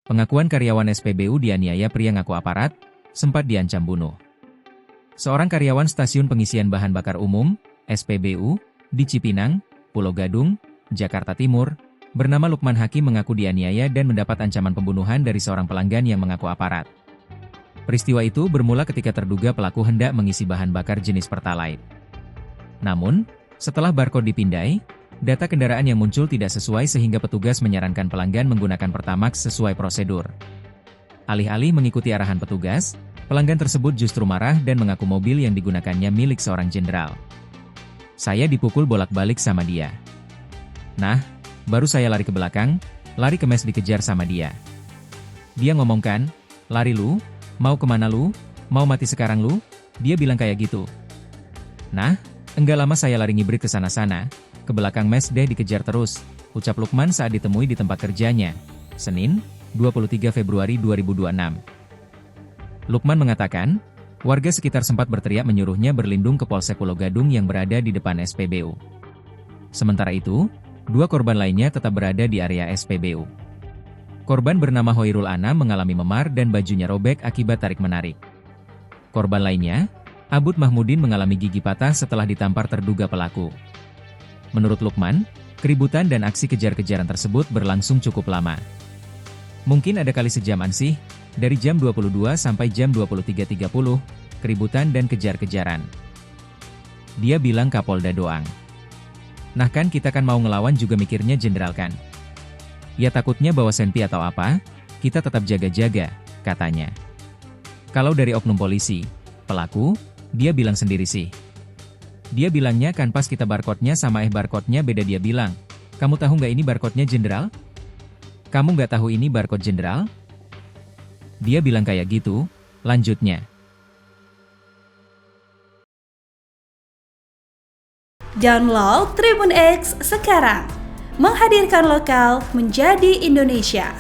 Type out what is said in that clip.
Pengakuan karyawan SPBU dianiaya pria ngaku aparat, sempat diancam bunuh. Seorang karyawan stasiun pengisian bahan bakar umum, SPBU, di Cipinang, Pulau Gadung, Jakarta Timur, bernama Lukman Hakim mengaku dianiaya dan mendapat ancaman pembunuhan dari seorang pelanggan yang mengaku aparat. Peristiwa itu bermula ketika terduga pelaku hendak mengisi bahan bakar jenis Pertalite. Namun, setelah barcode dipindai, data kendaraan yang muncul tidak sesuai sehingga petugas menyarankan pelanggan menggunakan Pertamax sesuai prosedur. Alih-alih mengikuti arahan petugas, pelanggan tersebut justru marah dan mengaku mobil yang digunakannya milik seorang jenderal. Saya dipukul bolak-balik sama dia. Nah, baru saya lari ke belakang, lari ke mes dikejar sama dia. Dia ngomongkan, lari lu, mau kemana lu, mau mati sekarang lu, dia bilang kayak gitu. Nah, enggak lama saya lari ngibrit ke sana-sana, ke belakang mes deh dikejar terus, ucap Lukman saat ditemui di tempat kerjanya, Senin, 23 Februari 2026. Lukman mengatakan, warga sekitar sempat berteriak menyuruhnya berlindung ke Polsek Pulau Gadung yang berada di depan SPBU. Sementara itu, 2 korban lainnya tetap berada di area SPBU. Korban bernama Hoirul Anam mengalami memar dan bajunya robek akibat tarik-menarik. Korban lainnya, Abud Mahmudin mengalami gigi patah setelah ditampar terduga pelaku. Menurut Lukman, keributan dan aksi kejar-kejaran tersebut berlangsung cukup lama. Mungkin ada kali sejaman sih, dari jam 22 sampai jam 23.30, keributan dan kejar-kejaran. Dia bilang Kapolda doang. Nah kan kita kan mau ngelawan juga mikirnya jenderal kan. Ya takutnya bawa senpi atau apa, kita tetap jaga-jaga, katanya. Kalau dari oknum polisi, pelaku, dia bilang sendiri sih. Dia bilangnya kan pas kita barcode-nya sama barcode-nya beda, dia bilang, kamu tahu nggak ini barcode-nya jenderal? Kamu nggak tahu ini barcode jenderal? Dia bilang kayak gitu, lanjutnya. Download Tribun X sekarang, menghadirkan lokal menjadi Indonesia.